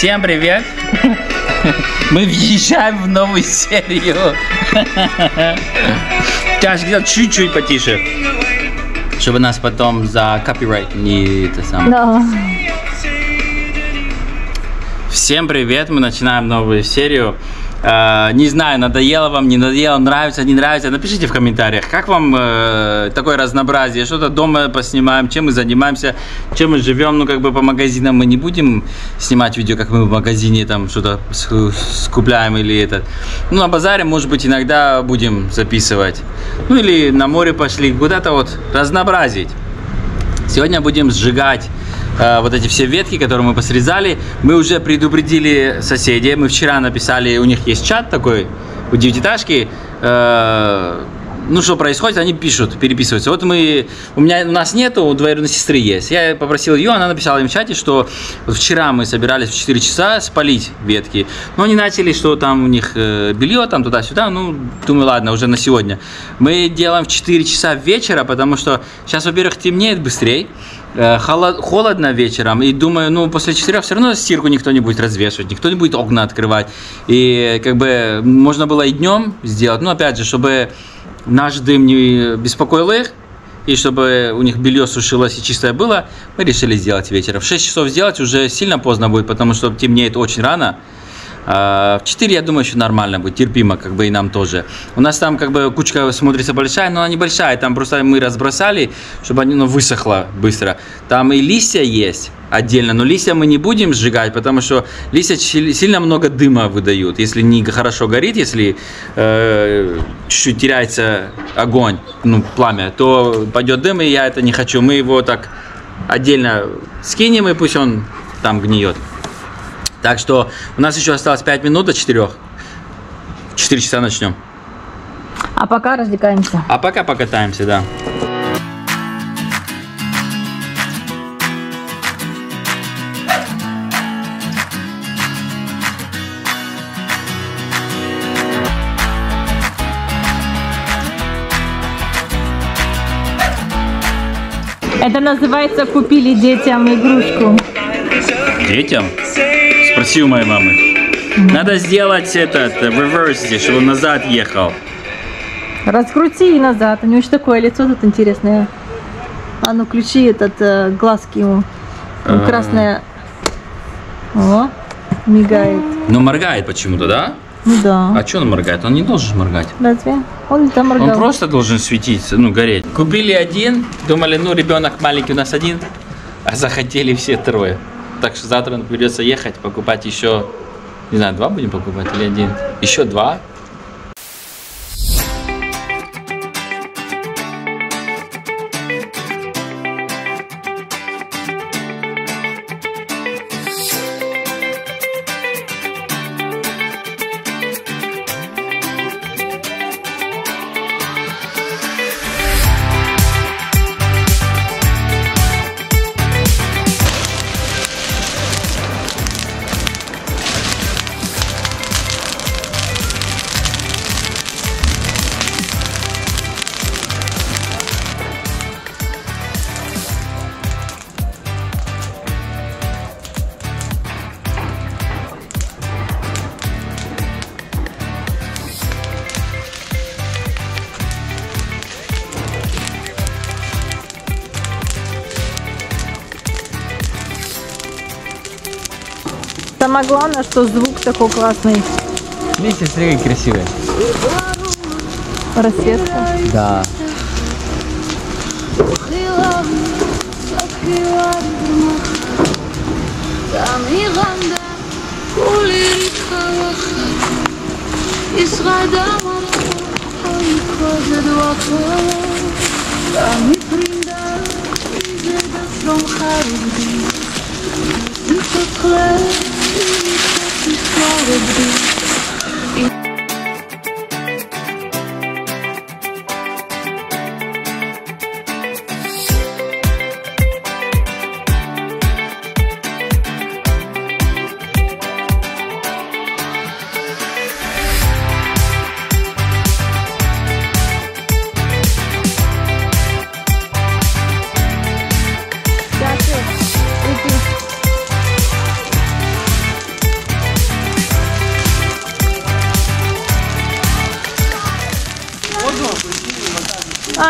Всем привет! Мы въезжаем в новую серию. Сейчас где-то чуть-чуть потише, чтобы нас потом за копирайт не это самое. Да. Всем привет! Мы начинаем новую серию. Не знаю, надоело вам, не надоело, нравится, не нравится. Напишите в комментариях, как вам такое разнообразие. Что-то дома поснимаем, чем мы занимаемся, чем мы живем. Ну, как бы по магазинам мы не будем снимать видео, как мы в магазине там что-то скупляем или это. Ну, на базаре, может быть, иногда будем записывать. Ну, или на море пошли, куда-то вот разнообразить. Сегодня будем сжигать вот эти все ветки, которые мы посрезали. Мы уже предупредили соседей. Мы вчера написали, у них есть чат такой, у девятиэтажки. Ну, что происходит, они пишут, переписываются. Вот у нас нету, у двоюродной сестры есть. Я попросил ее, она написала им в чате, что вот вчера мы собирались в 4 часа спалить ветки. Но они начали, что там у них белье, там туда-сюда. Ну, думаю, ладно, уже на сегодня. Мы делаем в 4 часа вечера, потому что сейчас, во-первых, темнеет быстрее. Холодно вечером, и думаю, ну, после 4 все равно стирку никто не будет развешивать, никто не будет окна открывать. И как бы можно было и днем сделать, но опять же, чтобы наш дым не беспокоил их, и чтобы у них белье сушилось и чистое было, мы решили сделать вечером. В 6 часов сделать уже сильно поздно будет, потому что темнеет очень рано. В 4, я думаю, еще нормально будет, терпимо, как бы и нам тоже. У нас там как бы кучка смотрится большая, но она небольшая, там просто мы разбросали, чтобы она высохла быстро. Там и листья есть отдельно, но листья мы не будем сжигать, потому что листья сильно много дыма выдают. Если не хорошо горит, если чуть-чуть теряется огонь, ну, пламя, то пойдет дым, и я это не хочу. Мы его так отдельно скинем, и пусть он там гниет. Так что у нас еще осталось 5 минут до 4. В 4 часа начнем. А пока развлекаемся. А пока покатаемся, да. Это называется «Купили детям игрушку». Детям? Спроси у моей мамы. Надо сделать этот реверс здесь, чтобы он назад ехал. Раскрути и назад. У него еще такое лицо тут интересное. А ну включи этот глазки ему. Красное. О, мигает. Но моргает почему-то, да? Ну да. А что он моргает? Он не должен моргать. Разве? Он там моргал. Он просто должен светиться, ну, гореть. Купили один, думали, ну, ребенок маленький у нас один, а захотели все трое. Так что завтра придется ехать, покупать еще, не знаю, 2 будем покупать или 1? Еще 2. Самое главное, что звук такой классный. Вместе смотри, красивые. Расцветка. Да.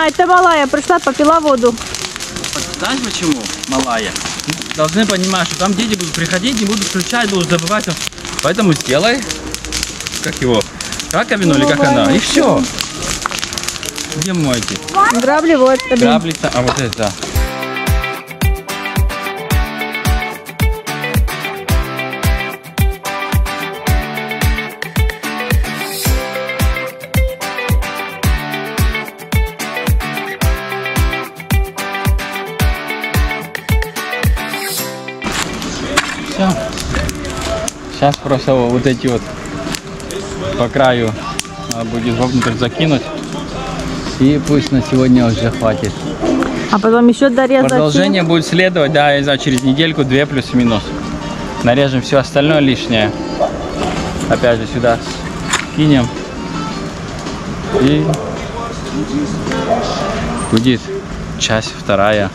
А, это малая пришла, попила воду. Знаешь почему, малая? Должны понимать, что там дети будут приходить, не будут включать, будут забывать. Поэтому сделай, как его, раковину или как она, и все. Где моете? Грабли вот. Грабли, а вот это. Все. Сейчас просто вот эти вот по краю будет вовнутрь закинуть. И пусть на сегодня уже хватит. А потом еще дорезать. Продолжение будет следовать, да, я не знаю, через недельку-две плюс-минус. Нарежем все остальное лишнее. Опять же сюда кинем. И будет часть вторая.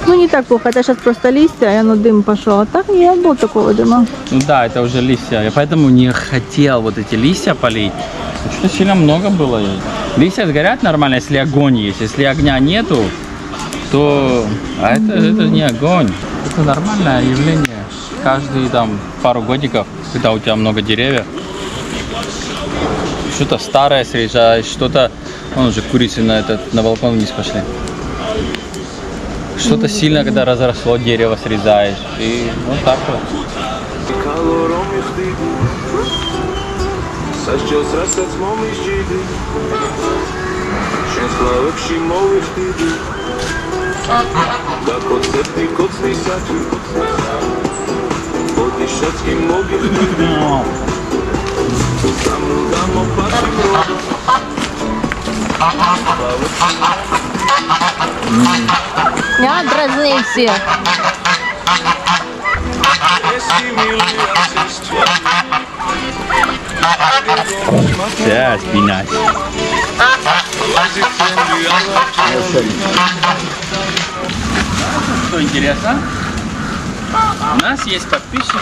Ну не так плохо, это сейчас просто листья, и оно дым пошел. А так не было такого дыма. Ну да, это уже листья. Я поэтому не хотел вот эти листья полить. Что-то сильно много было. Листья сгорят нормально, если огонь есть. Если огня нету, то... А это не огонь. Это нормальное явление. Каждые там пару годиков, когда у тебя много деревьев, что-то старое срезаешь, что-то... Вон уже курицы на балкон вниз пошли. Что-то сильно, когда разросло дерево, срезаешь. И вот так вот. Я дразни всех. Вся спина. Что интересно? У нас есть подписчики.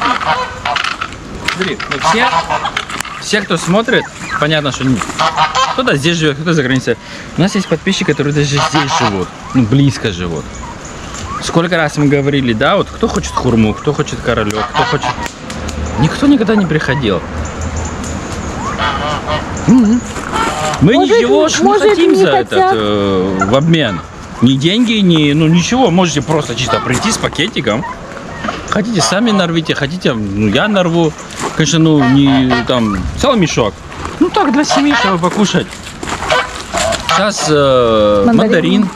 Смотри, вот все, кто смотрит, понятно, что кто-то здесь живет, кто-то за границей. У нас есть подписчики, которые даже здесь живут, ну, близко живут. Сколько раз мы говорили, да, вот кто хочет хурму, кто хочет королек, кто хочет... Никто никогда не приходил. Мы ничего не хотим за этот в обмен. Ни деньги, ни, ну ничего. Можете просто чисто прийти с пакетиком. Хотите, сами нарвите, хотите, ну я нарву. Конечно, ну не там целый мешок. Ну так, для семьи, чтобы покушать. Сейчас мандарин.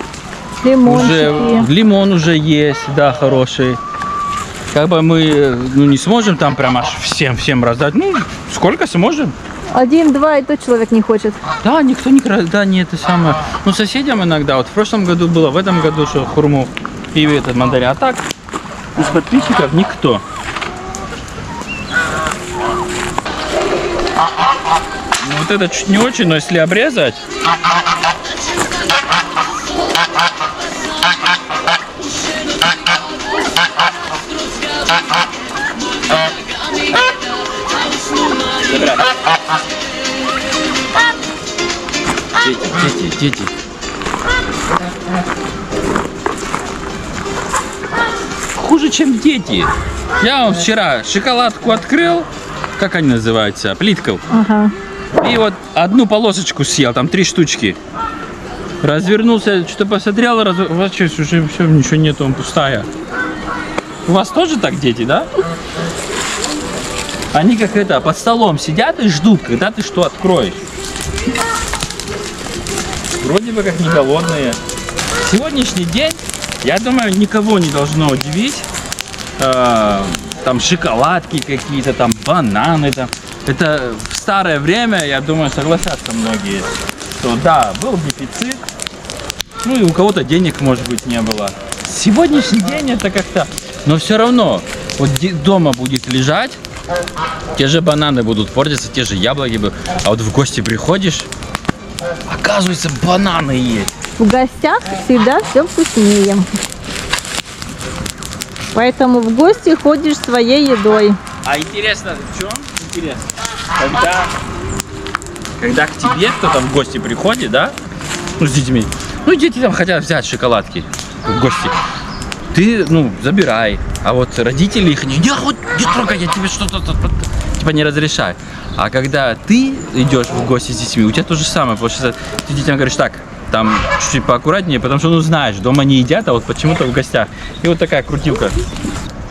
Лимон уже есть, да, хороший. Как бы мы не сможем там прям аж всем раздать. Ну, сколько сможем. 1-2, и то человек не хочет. Да, никто не... Да, не это самое. Ну, соседям иногда. Вот в прошлом году было, в этом году, что хурму и этот мандарин. А так, из подписчиков никто. Ну, вот это чуть не очень, но если обрезать... Дети. Хуже, чем дети. Я вчера шоколадку открыл, как они называются, плитку. Ага. И вот одну полосочку съел, там 3 штучки. Развернулся, что-то посмотрел, вообще уже все, ничего нету, он пустая. У вас тоже так дети, да? Они как это, под столом сидят и ждут, когда ты что откроешь. Вроде бы как не голодные. Сегодняшний день, я думаю, никого не должно удивить. Там шоколадки какие-то, там бананы. Там. Это в старое время, я думаю, согласятся многие, что да, был дефицит. Ну и у кого-то денег, может быть, не было. Сегодняшний день это как-то... Но все равно, вот дома будет лежать, те же бананы будут портиться, те же яблоки будут. А вот в гости приходишь, оказывается, бананы есть. В гостях всегда все вкуснее. Поэтому в гости ходишь своей едой. А интересно, в чем? Интересно. Когда к тебе кто-то в гости приходит, да? Ну, с детьми. Ну, дети там хотят взять шоколадки в гости. Ты, ну, забирай. А вот родители их не трогай, я тебе что-то типа не разрешаю. А когда ты идешь в гости с детьми, у тебя то же самое. Потому что ты детям говоришь, так, там чуть-чуть поаккуратнее, потому что, ну, знаешь, дома не едят, а вот почему-то в гостях. И вот такая крутилка.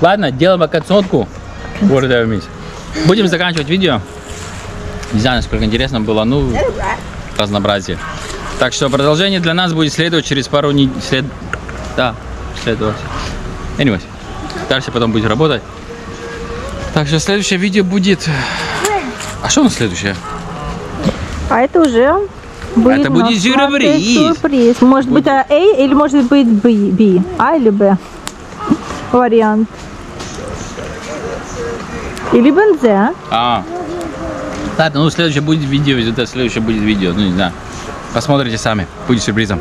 Ладно, делаем оконцовку. Будем заканчивать видео. Не знаю, насколько интересно было, ну, разнообразие. Так что продолжение для нас будет следовать через пару недель. Да, следовать. Anyways, дальше потом будет работать. Так что следующее видео будет... А что у нас следующее? А это уже будет, это будет сюрприз. Может быть А или может быть B. А или Б. Вариант. Или бензе. Ладно, ну следующее будет видео, это следующее будет видео, ну не знаю. Посмотрите сами, будет сюрпризом.